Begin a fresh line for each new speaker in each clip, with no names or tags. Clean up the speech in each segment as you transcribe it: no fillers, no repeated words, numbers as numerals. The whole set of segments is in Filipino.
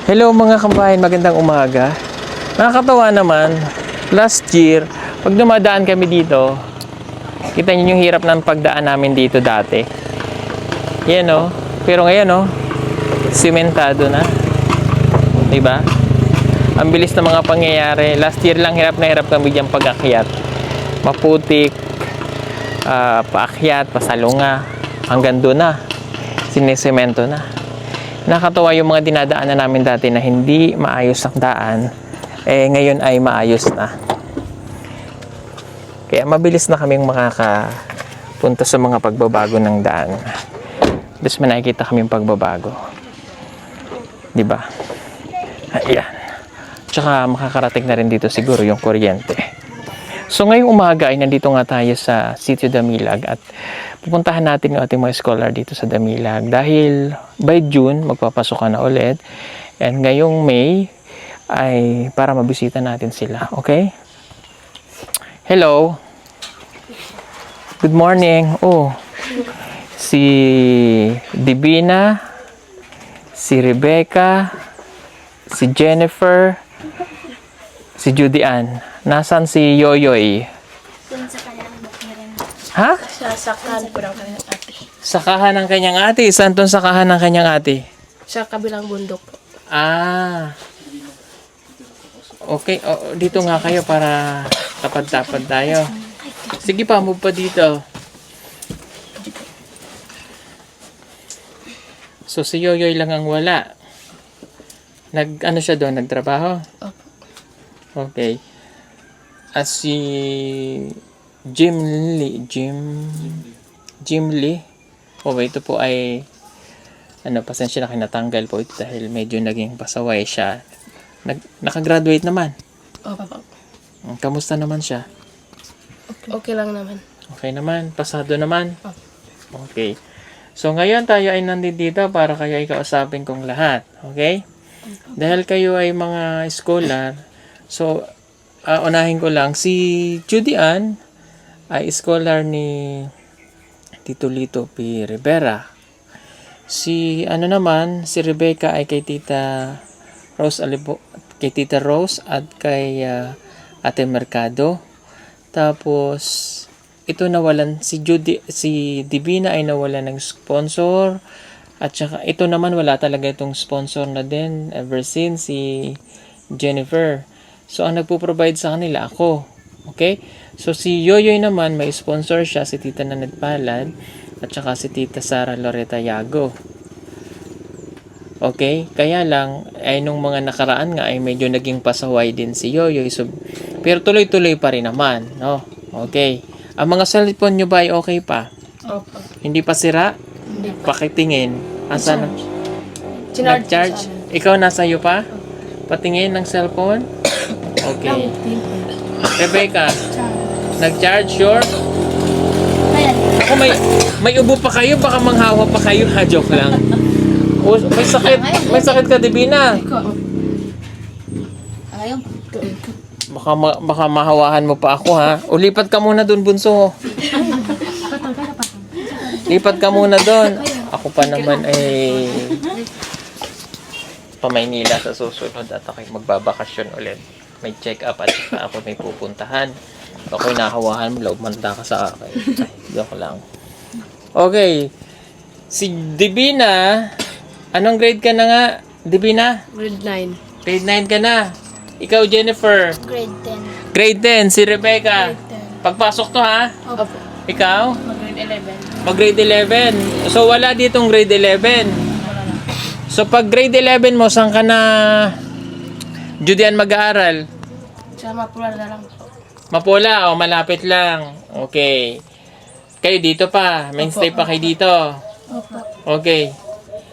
Hello mga kabayan, magandang umaga. Nakakatawa naman, last year, pag dumadaan kami dito, kita niyo yung hirap ng pagdaan namin dito dati. Yan o. Pero ngayon o, simentado na. Diba? Ang bilis ng mga pangyayari. Last year lang hirap na hirap kami diyang pag-akyat. Maputik, paakyat, pasalunga. Hanggang doon na. Sinisemento na. Nakakatawa yung mga dinadaanan namin dati na hindi maayos ang daan, ngayon ay maayos na. Kaya mabilis na kaming makakapunta sa mga pagbabago ng daan. Tapos may nakikita kaming pagbabago. Diba? Ayan. Tsaka makakarating na rin dito siguro yung kuryente. So ngayong umaga ay nandito nga tayo sa Sitio Damilag at pupuntahan natin yung ating mga scholar dito sa Damilag dahil by June magpapasok na ulit and ngayong May ay para mabisita natin sila. Okay? Hello. Good morning. Oh. Si Divina, si Rebecca, si Jennifer, si Judy Ann. Nasaan si Yoyoy?
Doon sa kanyang rin.
Ha?
Sa sakahan po ng kanyang ate.
Sakahan ng kanyang ate. Saan tong sakahan ng kanyang ate?
Sa kabilang bundok po.
Ah. Okay. Oh, dito nga kayo para tapad-tapad tayo. Sige pa, move pa dito. So, si Yoyoy lang ang wala. Ano siya doon? Nagtrabaho?
Opo.
Okay. As si Jim Lee. Oh, ito po ay pasensya na kinatanggal po ito dahil medyo naging pasaway siya. Nakagraduate naman.
Opo po.
Kamusta naman siya?
Okay lang naman.
Okay naman. Pasado naman.
Opo.
Okay. So, ngayon tayo ay nandito para kayo ay kausapin kong lahat. Okay? Dahil kayo ay mga scholar, so, unahin ko lang, si Judy Ann ay scholar ni Tito Lito P. Rivera. Si Rebecca ay kay Tita Rose kay Tita Rose at kay Ate Mercado. Tapos ito nawalan si Divina ay nawalan ng sponsor. At saka ito naman wala talaga itong sponsor na din ever since si Jennifer. So ang nagpo-provide sa kanila ako. Okay? So si Yoyoy naman may sponsor siya, si Tita Nanette Palad at saka si Tita Sara Loretta Yago. Okay? Kaya lang ay nung mga nakaraan nga ay medyo naging pasaway din si Yoyoy. So, pero tuloy-tuloy pa rin naman, no? Okay. Ang mga cellphone nyo ba ay okay pa?
Opo.
Hindi pa sira?
Hindi pa.
Pakitingin. Asan?
Nag-charge?
Ikaw nasa iyo pa? Patingin ng cellphone? Okay. Rebecca, nag-charge sure?
Ayan.
Ako may ubo pa kayo, baka manghawa pa kayo, ha? Joke lang. O, may sakit ka, Divina.
Ayaw.
Baka mahawahan mo pa ako, ha? O, lipat ka muna dun, bunso. Lipat ka muna dun. Ako pa naman ay pa-Maynila sa susunod at ako'y magbabakasyon ulit. May check-up at saka ako may pupuntahan. Ako'y nahawahan mo, loob manda ka sa akin. Ay, joke lang. Okay. Si Divina, anong grade ka na nga? Divina?
Grade 9.
Grade 9 ka na. Ikaw, Jennifer?
Grade 10.
Grade 10. Si Rebecca?
Grade 10.
Pagpasok to, ha?
Opo.
Ikaw?
Grade 11.
Mag-grade 11. So, wala ditong grade 11. So, pag grade 11 mo, saan ka na Judean mag-aaral?
Sa Mapula na lang po.
Mapula, o malapit lang. Okay. Kayo dito pa. Mainstay pa kayo dito.
Opo.
Okay.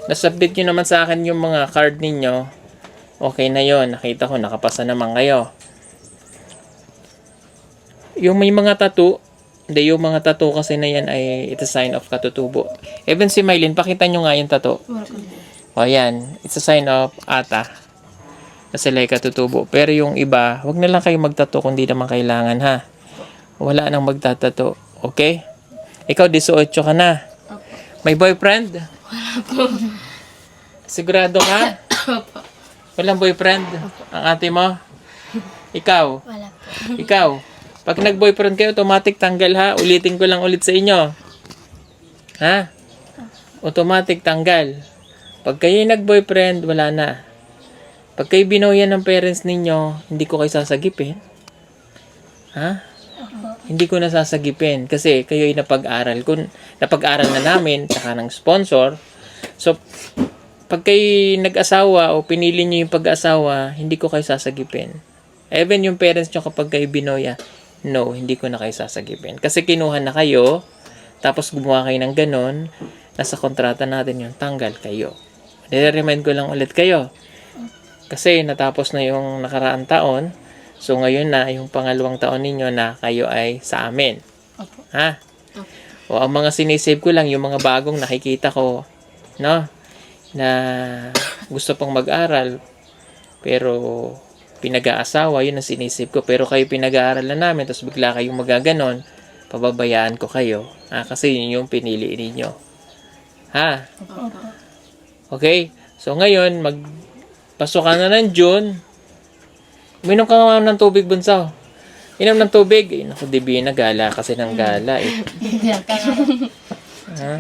Nasubmit nyo naman sa akin yung mga card ninyo. Okay na yon. Nakita ko, nakapasa naman kayo. Yung may mga tattoo, hindi, yung mga tattoo kasi na yan ay it's a sign of katutubo. Even si Mylene, pakita nyo nga yung tattoo. O yan, it's a sign of ata. Na sila ay katutubo. Pero yung iba, wag na lang kayo magtato kung di naman kailangan, ha. Wala nang magtatato. Okay? Ikaw, 18 ka na. May boyfriend?
Wala po.
Sigurado ka?
Opo.
Walang boyfriend? Ang ate mo? Ikaw?
Wala po.
Ikaw? Pag nag-boyfriend kayo, automatic tanggal ha. Ulitin ko lang ulit sa inyo. Ha? Automatic tanggal. Pag kayo nag-boyfriend, wala na. Pag kayo binoyan ng parents ninyo, hindi ko kayo sasagipin. Ha? Hindi ko na sasagipin kasi kayo ay napag-aral ko, napag-aral na namin saka ng sponsor. So pag kayo nag-asawa o pinili niyo yung pag-asawa, hindi ko kayo sasagipin. Even yung parents niyo kapag kayo binoya, no, hindi ko na kayo sasagipin. Kasi kinuha na kayo, tapos gumawa kayo ng ganon, nasa kontrata natin yung tanggal kayo. I-remind ko lang ulit kayo. Kasi natapos na yung nakaraang taon, so ngayon na yung pangalawang taon ninyo na kayo ay sa amin.
Opo.
Ha? O ang mga sinisave ko lang, yung mga bagong nakikita ko, no? Na gusto pang mag-aral, pero pinag-aasawa, yun ang sinisave ko. Pero kayo pinag-aaral na namin, tapos bigla kayong magaganon, pababayaan ko kayo. Kasi yun yung pinili ninyo. Ha? Okay? So ngayon, magpasok ka na ng June. Uminom ka nga ng tubig, bunso. Inom ng tubig. Eh, naku, Dibi na gala kasi ng gala eh. Ha?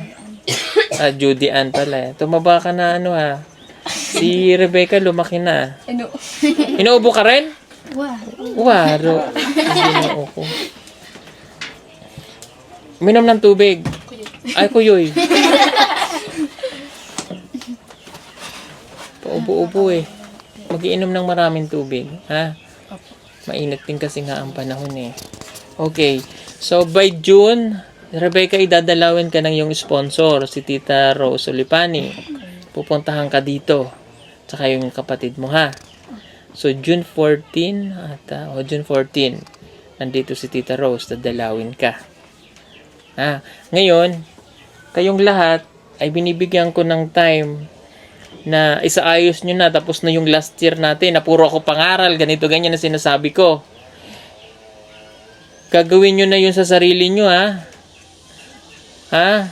Judy Ann pala eh. Tumaba ka na ano ha. Si Rebecca lumaki na. Inuubo ka rin? Waro. Inuubo. Uminom ng tubig. Ay, kuyoy. Paubo-ubo eh. Mag-iinom ng maraming tubig. Ha? Mainit din kasi nga ang panahon eh. Okay. So, by June, Rebecca, idadalawin ka ng yung sponsor, si Tita Rose Olipani. Pupuntahan ka dito. Tsaka yung kapatid mo, ha? So, June 14, June 14, nandito si Tita Rose, dadalawin ka. Ha? Ngayon, kayong lahat ay binibigyan ko ng time na isaayos nyo na, tapos na yung last year natin, na puro ako pangaral, ganito, ganyan na sinasabi ko. Gagawin nyo na yun sa sarili nyo, ha? Ha?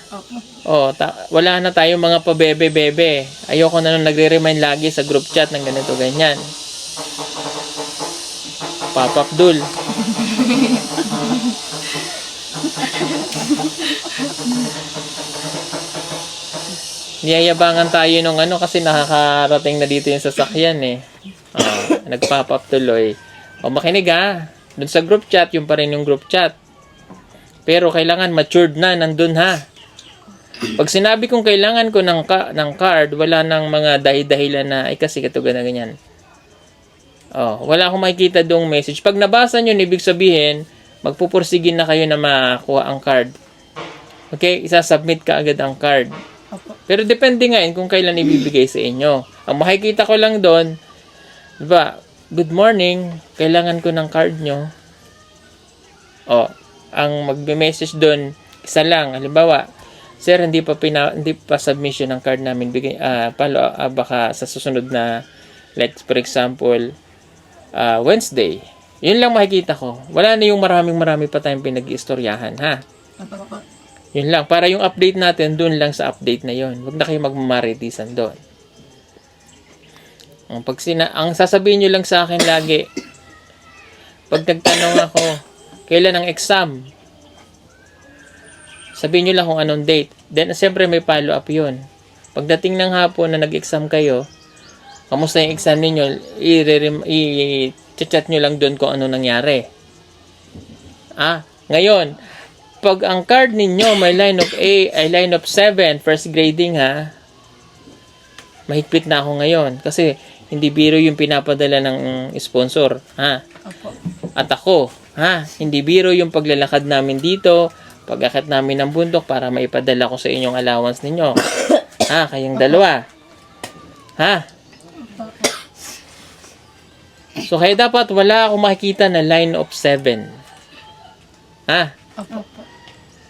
O, wala na tayong mga pabebe-bebe. Ayoko na nung nagre-remind lagi sa group chat ng ganito, ganyan. Papa Abdul. Niyayabangan tayo nung kasi nakakarating na dito yung sasakyan eh. Nag-pop up tuloy. O makinig ha. Dun sa group chat, yung pa rin yung group chat. Pero kailangan matured na, nandun ha. Pag sinabi kong kailangan ko ng card, wala nang mga dahilan na, kasi ito ganyan. Wala akong makikita doong message. Pag nabasa nyo, ibig sabihin, magpupursigin na kayo na makuha ang card. Okay? Isasubmit ka agad ang card. Pero depende nga kung kailan ibibigay sa inyo. Ang makikita ko lang doon, diba, good morning, kailangan ko ng card nyo. Ang magbe-message doon, isa lang, halimbawa, sir, hindi pa submission ng card namin, baka sa susunod na, let's for example, Wednesday. Yun lang makikita ko. Wala na yung marami pa tayong pinag-iistoryahan, ha? Yun lang. Para yung update natin, dun lang sa update na yun. Huwag na kayo magmamaritisan doon. Ang sasabihin nyo lang sa akin lagi, pag nagtanong ako, kailan ang exam? Sabihin nyo lang kung anong date. Then, siyempre may follow-up yun. Pagdating ng hapon na nag-exam kayo, kamusta yung exam ninyo, i-chat nyo lang doon kung ano nangyari. Ngayon, pag ang card ninyo may line of A ay line of 7, first grading ha, mahigpit na ako ngayon. Kasi hindi biro yung pinapadala ng sponsor. Ha? At ako, hindi biro yung paglalakad namin dito, pag-akit namin ng bundok para maipadala ko sa inyong allowance ninyo. Kayong dalawa. So, kaya dapat wala akong makikita na line of 7.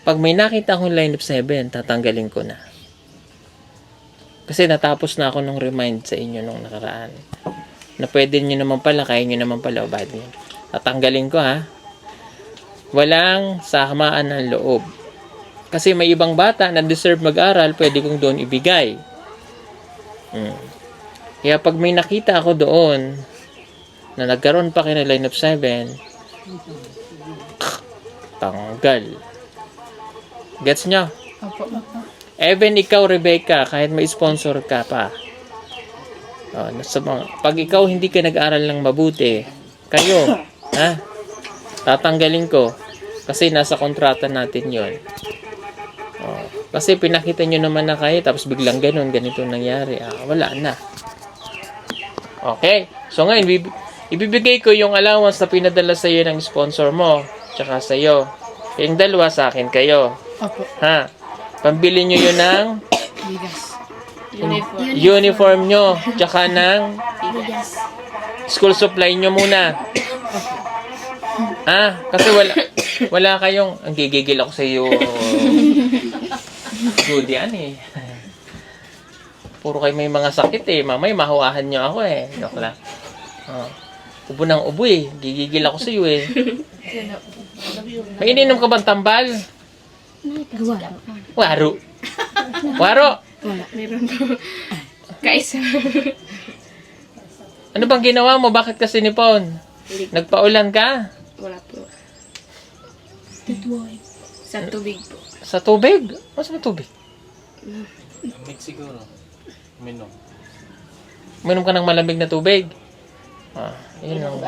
Pag may nakita akong line of 7, tatanggalin ko na. Kasi natapos na ako nung remind sa inyo nung nakaraan. Na pwede nyo naman pala, kaya nyo naman pala, o bad nyo. Tatanggalin ko ha. Walang samaan ng loob. Kasi may ibang bata na deserve mag-aral, pwede kong doon ibigay. Kaya pag may nakita ako doon na nagkaroon pa kayo ng line of 7, tanggal. Gets nyo?
Opo.
Even ikaw, Rebecca, kahit may sponsor ka pa. Pag ikaw hindi ka nag-aral ng mabuti, kayo, ha? Tatanggalin ko. Kasi nasa kontrata natin yon. Kasi pinakita nyo naman na kayo, tapos biglang ganito nangyari. Wala na. Okay. So ngayon, ibibigay ko yung allowance na pinadala sa iyo ng sponsor mo, tsaka sa iyo. Yung dalawa sa akin kayo.
Opo.
Ha? Pambili nyo yun ng
Bigas. Uniform.
uniform nyo, tsaka ng
Bigas.
school supply nyo muna. Kasi wala kayong, ang gigigil ako sa iyo. Judy, Puro kayo may mga sakit mamay mahawahan nyo ako Joke lang. Ubo ng ubo gigigil ako sa iyo May ininom ka bang tambal? Waro. Waro.
Meron po. Kaisa.
Ano bang ginawa mo? Bakit ka sinipon? Nagpaulan ka?
Wala po. Sa tubig po.
Sa tubig? Mas may tubig?
Mix siguro. Minom.
Minom ka ng malamig na tubig? Yun ang...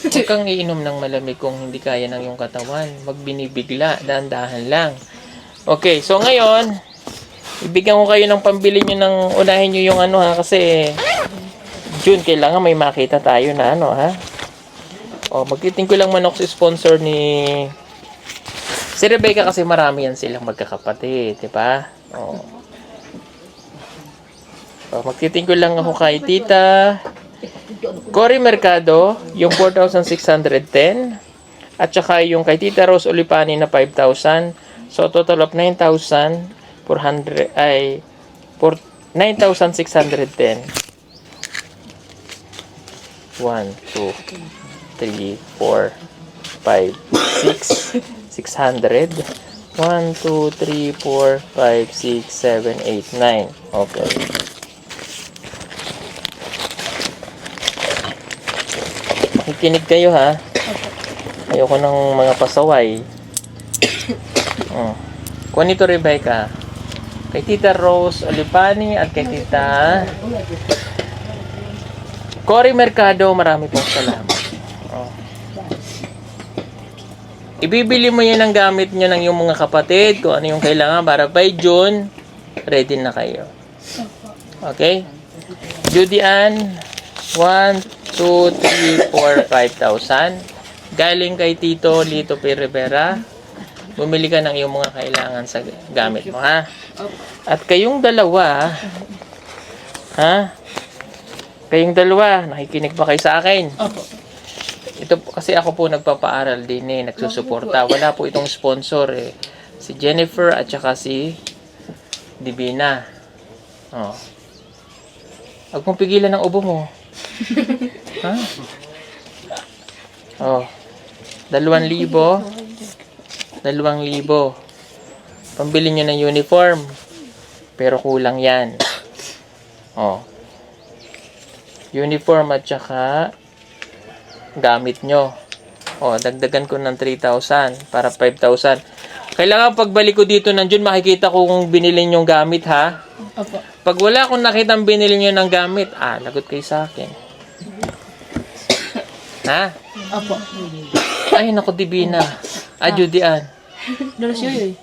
Huwag kang iinom ng malamig kung hindi kaya ng iyong katawan. Wag binibigla, dahan-dahan lang. Okay, so ngayon, ibigyan ko kayo ng pambili nyo ng unahin nyo yung kasi June, kailangan may makita tayo na magtiting ko lang manok si sponsor ni si Rebecca kasi marami yan silang magkakapatid, di ba? Magtiting ko lang ako kay Tita Cory Mercado, yung 4,610. At saka yung kay Tita Rose Olipani na 5,000. So, total of 9,610. 1, 2, 3, 4, 5, 6, 600. 1, 2, 3, 4, 5, 6, 7, 8, 9. Okay. Makikinig kayo Ayoko ng mga pasaway. Kuha nito Rebecca. Kay Tita Rose Olipani at kay Tita Cory Mercado, marami pong salamat. Ibibili mo yan ang gamit nyo ng iyong mga kapatid, kung ano yung kailangan para by June, ready na kayo. Okay? Judy Ann, 1, 2, 3, 4, 5,000. Galing kay Tito Lito P. Rivera. Bumili ka ng iyong mga kailangan sa gamit mo, At kayong dalawa, Kayong dalawa, nakikinig ba kayo sa akin?
Opo.
Ito kasi ako po nagpapaaral din nagsusuporta. Wala po itong sponsor Si Jennifer at saka si Divina. Huwag mong pigilan ng ubo mo. 2,000. 2,000. Pambili nyo ng uniform. Pero kulang yan. Uniform at saka gamit nyo. Dagdagan ko ng 3,000 para 5,000. Kailangan pagbalik ko dito ng June, makikita ko kung binili nyo yung gamit,
Opo.
Pag wala akong nakitang binili nyo ng gamit, lagot kayo sa akin.
Opo.
Ay, naku, Divina. Judy Ann.
Dalas yun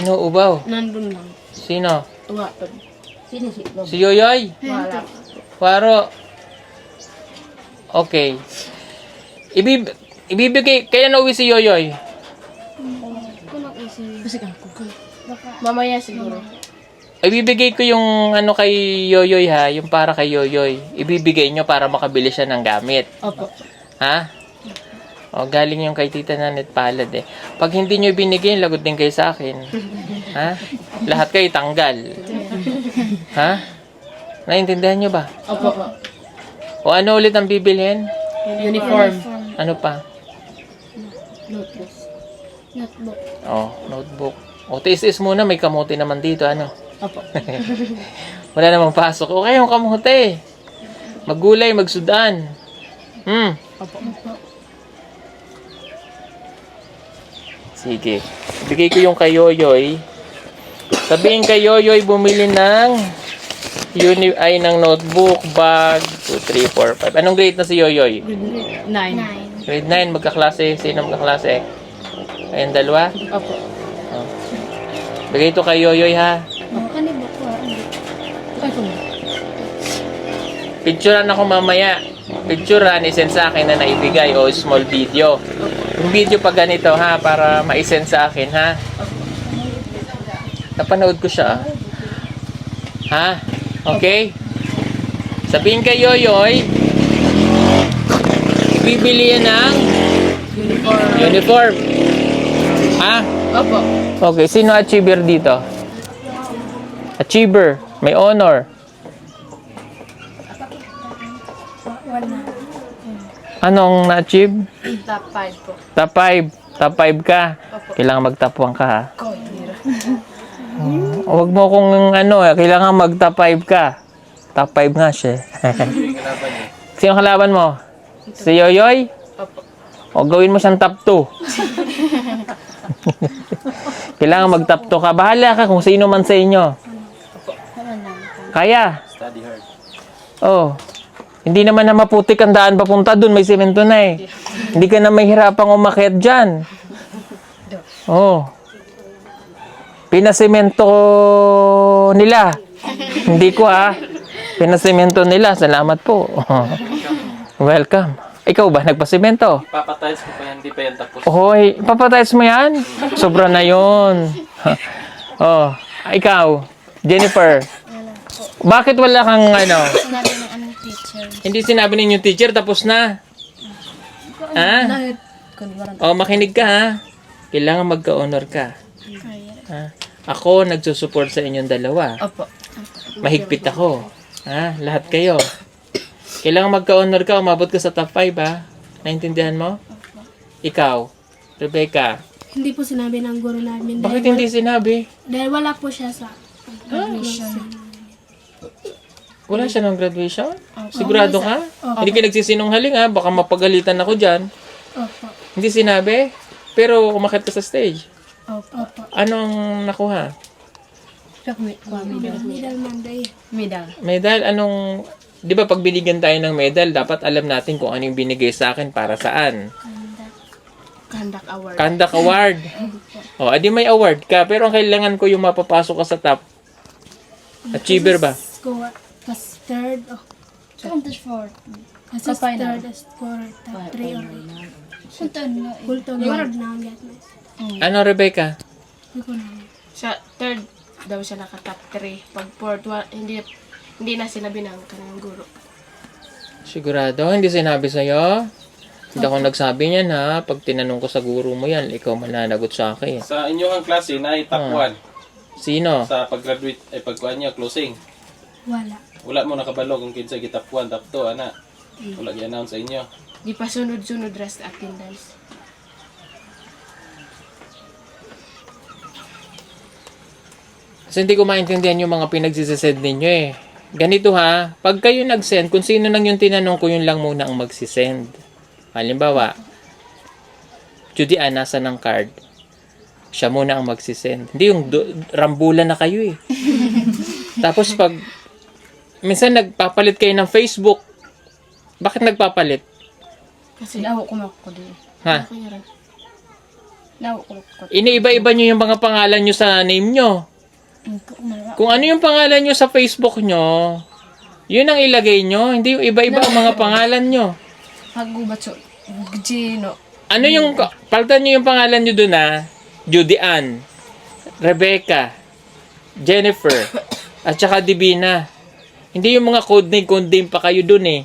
Inuubaw.
Nandun lang.
Sino?
Tumatod.
Si Yoyoy?
Wala.
Waro. Okay. Ibibigay, kaya nauwi si Yoyoy?
Mamaya siguro.
Ibibigay ko yung kay Yoyoy yung para kay Yoyoy. Ibibigay nyo para makabili siya ng gamit.
Opo.
Galing yung kay Tita Nanet Palad Pag hindi nyo binigay, lagot din kayo sa akin. Lahat kayo tanggal. Naintindihan nyo ba?
Opo.
O ano ulit ang bibilhin?
Uniform.
Ano pa?
Notebook.
Notebook. Tiis-is muna, may kamote naman dito,
Opo.
Wala namang pasok. O kayong kamote. Maggulay, magsudan.
Opo.
Sige. Bigay ko yung kay Yoyoy. Sabihin kay Yoyoy bumili ng ng notebook, bag, 2, 3, 4, 5. Anong grade na si Yoyoy?
9.
Grade 9, magkaklase. Sino magkaklase? Ayun, dalawa?
Opo.
Oh. Bigay ito kay Yoyoy, ha?
Ay, kung
Picturean ako mamaya. Picturean, isend sa akin na naibigay o small video. Yung video pa ganito, ha? Para ma-send sa akin, ha? Napanood ko siya, ha? Okay? Sabihin kay Yoyoy, bibili yan ng uniform. Ha?
Opo.
Okay, sino achiever dito? Achiever, may honor. Anong na-achieve?
Top 5 po.
Top 5. Top 5 ka.
Opo.
Kailangan mag-top 1 ka, ha?
Ko, hira.
Huwag mo kung kailangan mag-top 5 ka. Top 5 nga siya.
Yung kalaban niya.
Sino kalaban mo? Si Yoyoy?
Opo.
O gawin mo siyang top 2. Kailangan mag-top 2 ka. Bahala ka kung sino man sa inyo. Kaya.
Study hard.
Oh. Hindi naman na maputik ang daan papunta dun. May semento na eh. Hindi ka na mahirapang umakyat dyan. Oh. Pinasemento nila. Hindi ko, ha. Pinasemento nila. Salamat po. Welcome. Ikaw ba nagpasemento?
Papatiles ko pa yan, hindi pa yan tapos.
Hoy, papatiles mo yan? Sobra na yun. Oh, ikaw, Jennifer. Bakit wala kang
Sinabi ng aming teacher.
Hindi sinabi ninyo teacher, tapos na. Ha? Oh, makinig ka, ha? Kailangan magka-honor ka. Ha? Ako, nagsusupport sa inyong dalawa.
Opo.
Mahigpit ako. Ha? Lahat kayo. Kailangan magka-honor ka, umabot ka sa top 5, ha? Naintindihan mo? Ikaw, Rebecca.
Hindi po sinabi ng guro namin.
Bakit hindi sinabi?
Dahil wala po siya sa graduation.
Wala siya ng graduation? Sigurado ka? Hindi ka nagsisinungaling, ha? Baka mapagalitan ako dyan.
Opo.
Hindi sinabi? Pero umakit ka sa stage.
Opo.
Anong nakuha?
Middle Monday.
Medal? Anong... Di ba pag binigyan tayo ng medal, dapat alam natin kung anong binigay sa akin para saan.
Conduct award.
Conduct award. O, adi may award ka. Pero ang kailangan ko yung mapapasok ka sa top. Achiever ba?
Score. Pas third. Oh.
Counted fourth.
Kasi third score. Top 3 or full to. Word na ang get na.
Ano, Rebecca?
Hindi ko na.
Sa third daw siya naka-top 3. Pag fourth, hindi na sinabi ng kanyang guro.
Sigurado? Hindi sinabi sa'yo? Hindi ako nagsabi niyan, ha? Pag tinanong ko sa guro mo yan, ikaw mananagot sa akin.
Sa inyong klase na ay top 1.
Sino?
Sa pag-graduate, ay pagkuhan niya, closing.
Wala.
Wala mo nakabalog kung kinsa gi top 1, top 2, ana. Wala gi-announce sa inyo.
Di pa sunod-sunod rest attendance.
Kasi hindi ko maintindihan yung mga pinagsisend ninyo eh. Ganito ha, pag kayo nag-send, kung sino nang yung tinanong ko, yun lang muna ang magsisend. Halimbawa, Judy Ann, nasa ng card. Siya muna ang magsisend. Hindi yung rambulan na kayo eh. Tapos pag, minsan nagpapalit kayo ng Facebook. Bakit nagpapalit?
Kasi
Nawo ko ko din.
Ha?
kanya rin.
Nawo ko.
Iniiba-iba nyo yung mga pangalan nyo sa name nyo. Kung ano yung pangalan nyo sa Facebook nyo, yun ang ilagay nyo. Hindi yung iba-iba ang mga pangalan nyo.
Hagubat so. Gino.
Ano yung, palitan nyo yung pangalan nyo dun ha? Judy Ann, Rebecca, Jennifer, at saka Divina. Hindi yung mga codename pa kayo dun eh.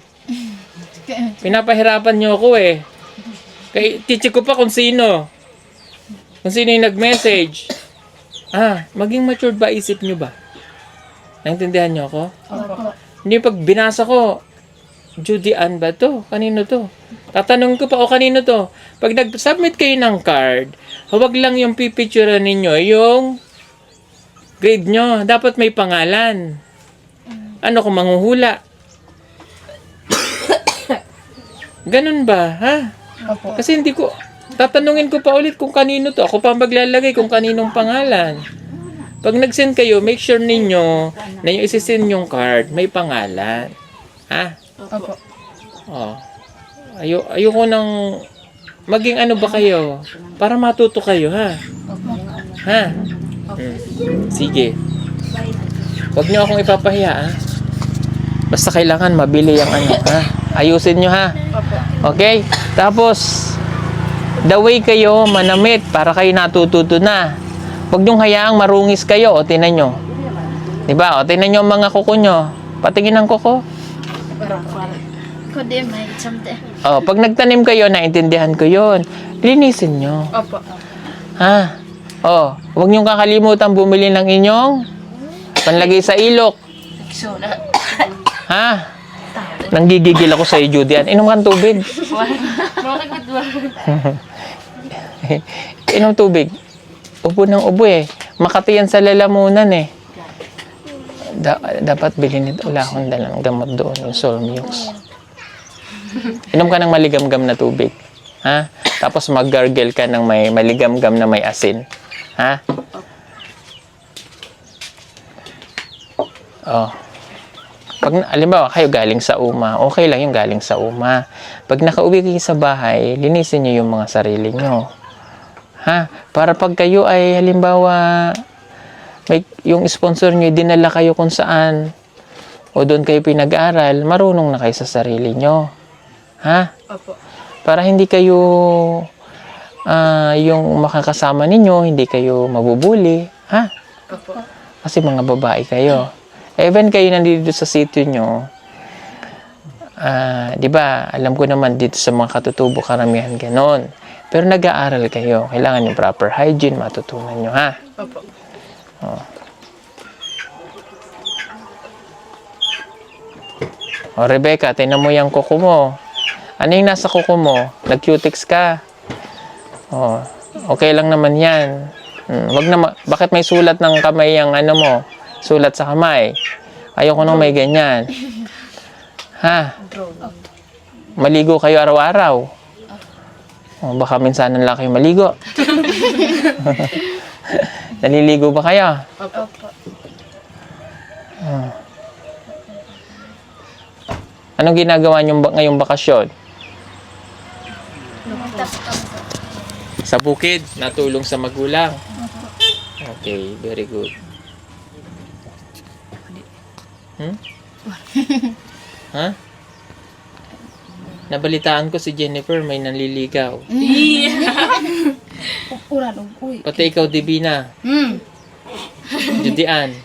Pinapahirapan nyo ako eh. Kaya teacher ko pa kung sino. Kung sino yung nag-message. Maging matured ba isip nyo ba? Naintindihan nyo ako?
Opo.
Hindi pag binasa ko, Judy Ann ba to? Kanino to? Tatanong ko pa, kanino to? Pag nag-submit kayo ng card, huwag lang yung pipicturean ninyo yung grade nyo. Dapat may pangalan. Ano kung manghuhula? Ganun ba, ha?
Opo.
Kasi hindi ko, tatanungin ko pa ulit kung kanino to. Ako pa ang maglalagay kung kaninong pangalan. Pag nag-send kayo, make sure ninyo na yung isi-send yung card, may pangalan. Ha?
Opo.
Oh. Ayoko nang maging ano ba kayo para matuto kayo, ha? Ha? Sige. Huwag niyo akong ipapahiya, ha? Basta kailangan mabili yung ano, ha? Ayusin niyo, ha? Okay? Tapos, the way kayo manamit para kayo natututo na. Huwag niyong hayaang marungis kayo. O, tinan nyo. Diba? O, tinan nyo ang mga kuko nyo. Patingin ang kuko.
Kundi may something.
O, pag nagtanim kayo, naintindihan ko yun. Linisin nyo.
Opo.
Ha? O, huwag niyong kakalimutan bumili ng inyong panlagay sa ilok. Ha? Nanggigigil ako sa iyo, Judy Ann. Inom kang tubig. Inom tubig. Ubo ng ubo eh. Makati yan sa lalamunan eh. Dapat bilhin nito. Wala akong dalang gamot doon. Yung Solmux. Inom ka ng maligamgam na tubig. Ha? Tapos mag-gargle ka ng may maligamgam na may asin. Ha? Oh. Pag, alimbawa, kayo galing sa uma, okay lang yung galing sa uma. Pag nakauwi kayo sa bahay, linisin nyo yung mga sarili nyo. Ha? Para pag kayo ay, halimbawa, may, yung sponsor nyo, dinala kayo kung saan, o doon kayo pinag-aral, marunong na kayo sa sarili nyo. Ha?
Opo.
Para hindi kayo, yung makakasama ninyo, hindi kayo mabubuli. Ha?
Opo.
Kasi mga babae kayo. Even kayo nandito sa sitio nyo, di ba, alam ko naman dito sa mga katutubo, karamihan ganon. Pero nag-aaral kayo. Kailangan yung proper hygiene, matutunan nyo, ha?
Opo.
Oh. O, Rebecca, tinan mo yung kuko mo. Ano yung nasa kuko mo? Nag-cutex ka. O, okay lang naman yan. Wag na bakit may sulat ng kamay yung ano mo? Sulat sa kamay. Ayoko nung may ganyan. Ha? Maligo kayo araw-araw. O, baka minsan lang kayo maligo. Naliligo ba kayo?
Opo.
Anong ginagawa niyo ngayong bakasyon? Sa bukid, natulong sa magulang. Okay, very good. Ha? Nabalitaan ko si Jennifer may nanliligaw.
Ulan, uy.
Pati ikaw, Divina. Judy Ann.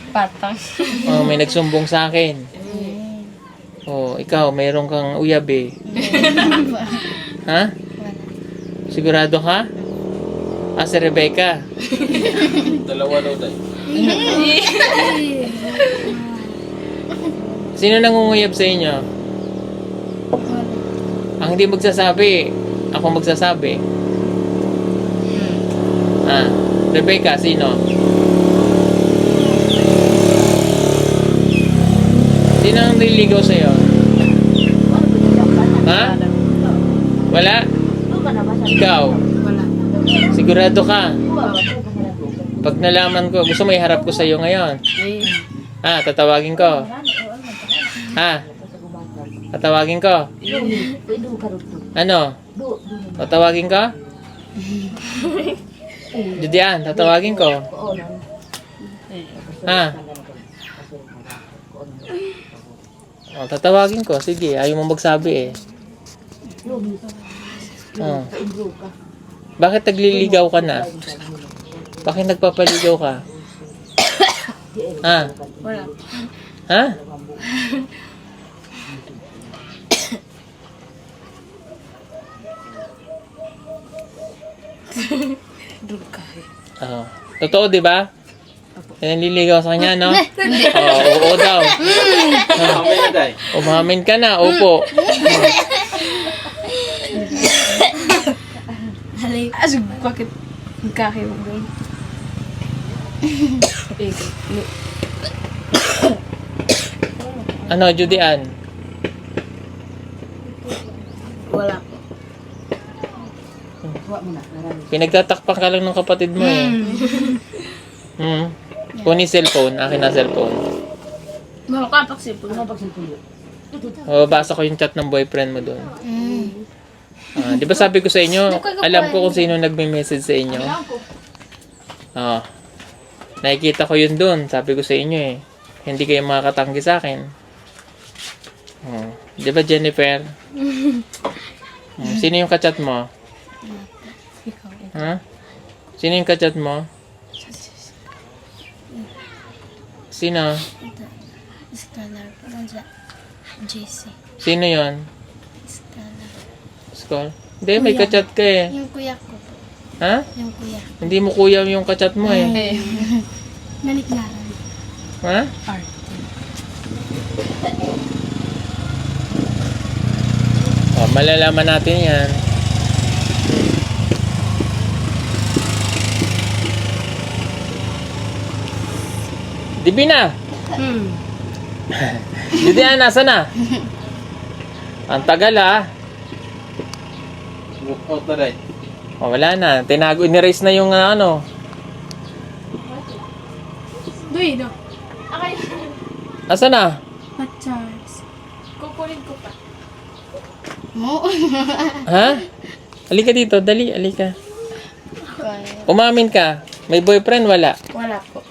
Patang.
Oh, may nagsumbong sa akin. Oh, ikaw, mayroon kang uyabe. Ha? Sigurado ka? Si Rebecca.
Dalawa daw dahil.
Sino nangunguyab sa inyo? Ang hindi magsasabi, ako magsasabi. Rebecca, sino? Sino ang nililigaw sa'yo? Ha? Wala? Ikaw? Sigurado ka? Pag nalaman ko, gusto mo iharap ko sa'yo ngayon? Tatawagin ko? Tatawagin ko? Ano? Tatawagin ko? Judy Ann, tatawagin ko? Tatawagin ko. Sige, ayaw mo magsabi eh. Bakit nagliligaw ka na? Bakit nagpapaligaw ka?
Wala.
Ha? Totoo, di ba? Naliligaw sa kanya, no? Oo daw.
Kamay na dahil.
Umamin ka na, opo.
Asig, bakit nagkakayo mo?
Ano, Judy Ann?
Wala po.
Pinagtatakpan ka lang ng kapatid mo eh. Kunin cellphone. Akin na cellphone.
Makakapagsipon.
O, basa ko yung chat ng boyfriend mo doon. Di ba sabi ko sa inyo, alam ko kung sino nagme-message sa inyo. Nakikita ko yun doon. Sabi ko sa inyo eh. Hindi kayo makakatanggi sa akin. Di ba, Jennifer? Sino yung kachat mo? Ha? Sino yung kachat mo? Sino?
Scholar. Parang sa JC.
Sino yon?
Scholar.
Skol? Hindi, may kachat ka eh.
Yung kuya ko po.
Ha?
Yung kuya.
Hindi mo kuya yung kachat mo eh.
Naniknaran.
Ha? Malalaman natin yan. Divina! Divina, nasa na? Ang tagal ah.
Out na rin.
Wala na. Tinago, in-erase na yung ano.
Duy, no?
Asa na?
Charles.
Kukunin ko pa.
Mo?
Ha? Halika dito, dali, halika. Umamin ka. May boyfriend, wala.
Wala po.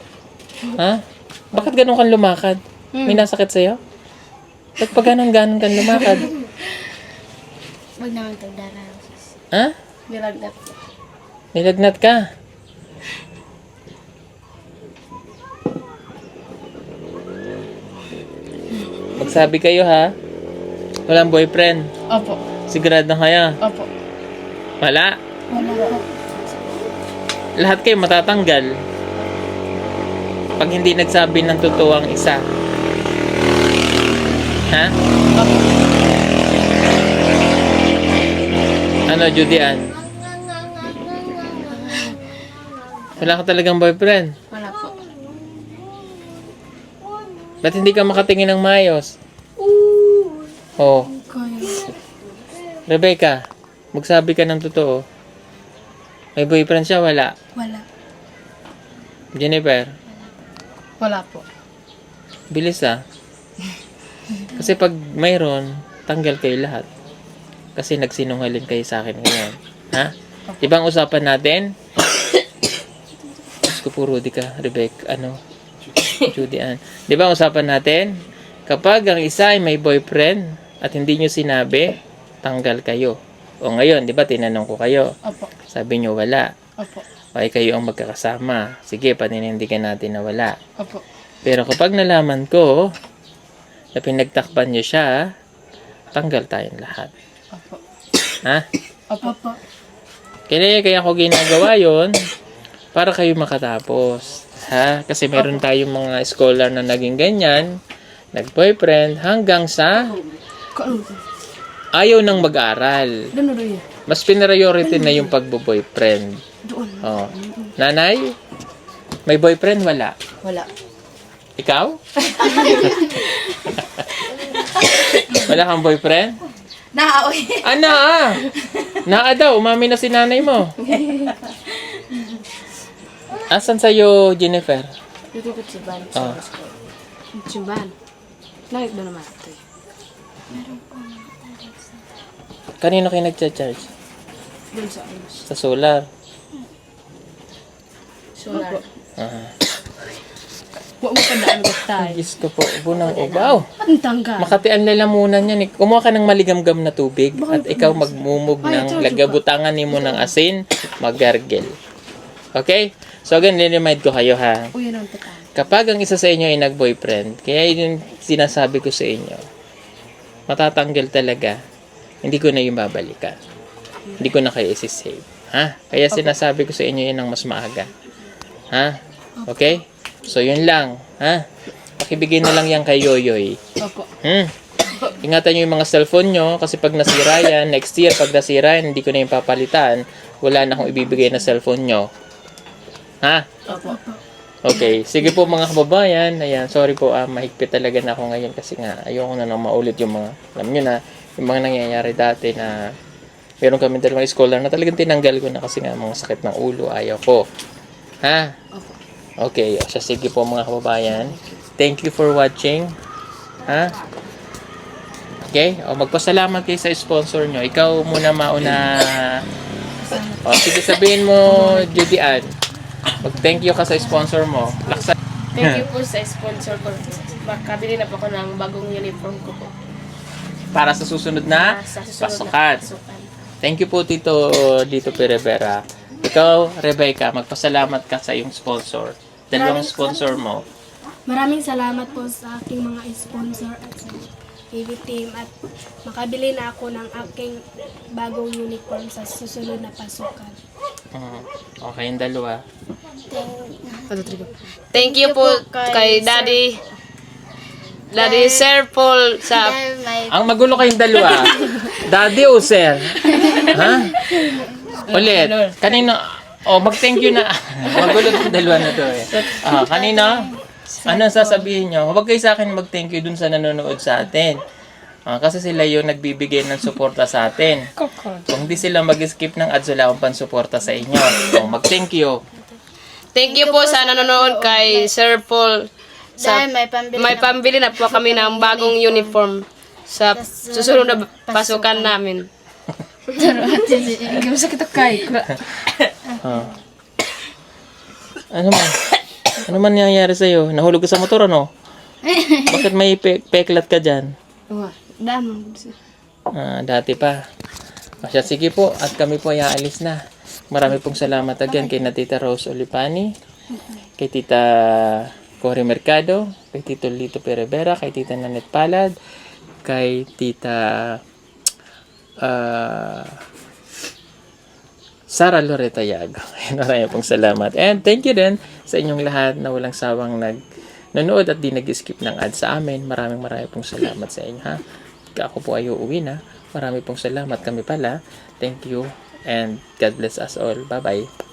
Ha? Bakit ganun kang lumakad? May nasakit sa'yo? Ba't pa ganun kang lumakad?
Wag naman ito darang.
Ha?
Nilagnat po.
Nilagnat ka? Magsabi kayo ha? Walang boyfriend.
Opo.
Sigurado na kayo?
Opo.
Wala?
Wala po.
Lahat kayo matatanggal. Pag hindi nagsabi ng totoo ang isa. Ha? Ano, Judy Ann? Wala ka talagang boyfriend?
Wala po.
Ba't hindi ka makatingin ng maayos? Oh,
Kuya.
Rebecca, magsabi ka ng totoo. May boyfriend siya, wala.
Wala.
Jennifer,
Wala po.
bilis ah. Kasi pag mayroon, tanggal kayo lahat. Kasi nagsinungaling kayo sa akin ngayon. Ha? Ibang usapan natin? Diyos ko po, Rudy ka, Rebecca, Judy Ann. Di ba usapan natin? Kapag ang isa ay may boyfriend at hindi nyo sinabi, tanggal kayo. O ngayon, di ba tinanong ko kayo?
Opo.
Sabi nyo wala.
Opo.
Okay, kayo ang magkakasama. Sige, paninindigan natin na wala.
Opo.
Pero kapag nalaman ko na pinagtakpan nyo siya, tanggal tayong lahat.
Opo.
Ha?
Opo.
Opo.
Kaya ako ginagawa yon para kayo makatapos. Ha? Kasi meron tayong mga scholar na naging ganyan, nag-boyfriend, hanggang sa ayaw nang mag-aral. Mas priority na yung pagbo-boyfriend. Oh. Nanay, may boyfriend? Wala.
Wala.
Ikaw? Wala kang boyfriend?
Naaoy.
Ana! Naa daw, umami na si nanay mo. Asan sa'yo, Jennifer?
Dito ko tsiban.
Ah.
Tsiban. Nakit na naman ito eh.
Kanino kayo nagcha-charge?
Doon sa ayos.
Sa solar.
Solar.
Huwag mo pandaan ko tayo.
Diyos ko po, bunang ubaw.
Ang tanggal.
Makatian lalamunan yan. Eh. Kumuha ka ng maligamgam na tubig at ikaw magmumog ng lagabutangan ni mo ng asin, maggargel. Okay? So again, niremind ko kayo ha.
Uy, yun ang tatay.
Kapag ang isa sa inyo ay nag-boyfriend, kaya yun yung sinasabi ko sa inyo, matatanggal talaga. Hindi ko na yung babalikan. Hindi ko na kayo isi-save. Ha? Kaya sinasabi ko sa inyo yun ng mas maaga. Ha? Okay? So, yun lang. Ha? Pakibigay na lang yan kay Yoyoy.
Opo.
Ingatan nyo yung mga cellphone nyo kasi pag nasira yan, next year pag nasira yan, hindi ko na yung papalitan. Wala na akong ibibigay na cellphone nyo. Ha?
Opo.
Okay, sige po mga kababayan. Ayan, sorry po, mahigpit talaga na ako ngayon kasi nga ayoko na nang maulit yung mga, alam nyo na, yung mga nangyayari dati na meron kami dalawang scholar na talagang tinanggal ko na kasi nga mga sakit ng ulo, ayaw ko. Ha? Okay, o siya, sige po mga kababayan. Thank you for watching. Ha? Okay, o magpasalamat kayo sa sponsor nyo. Ikaw muna mauna. O, sige sabihin mo, Judy Ann. Mag-thank you ka sa sponsor mo. Laksa.
Thank you po sa sponsor ko. Makabili na po ako ng bagong uniform ko po.
Para sa susunod na
Sa susunod
pasukan.
na pasukan.
Thank you po Dito Perevera. Ikaw, Rebecca, magpasalamat ka sa iyong sponsor. Dalawang sponsor mo.
Maraming salamat po sa aking mga sponsor at sa TV team at makabili na ako ng aking bagong uniform sa susunod na pasukan.
Okay, yung dalawa.
Thank you po kay Daddy Sir Paul sa
Ang magulo kayong dalawa. Daddy o sir? Ha? Ulit. Kanino? Mag-thank you na. Magulo yung dalawa na to eh. Kanina? Anong sasabihin nyo? Huwag kayo sa akin mag-thank you dun sa nanonood sa atin. Kasi sila yung nagbibigay ng suporta sa atin. Kung di sila mag-skip ng ads, wala akong pansuporta sa inyo. Mag-thank you.
Thank you po sa nanonood kay Sir Paul. May pambili na po kami ng bagong uniform sa susunod na pasukan namin.
Ano man nangyayari sa'yo? Nahulog ka sa motor, ano? Bakit may peklat ka dyan? Dati pa. Asya, sige po. At kami po ay aalis na. Marami pong salamat again kay na Tita Rose Olipani, kay Tita Cory Mercado, kay Tito Lito Perevera, kay Tita Nanet Palad, kay Tita Sara Loretta Yago. Maraming pong salamat. And thank you din sa inyong lahat na walang sawang nanonood at di nag-skip ng ads sa amin. Maraming pong salamat sa inyo, ha. Ako po ay uuwi na. Maraming pong salamat kami pala. Thank you and God bless us all. Bye-bye.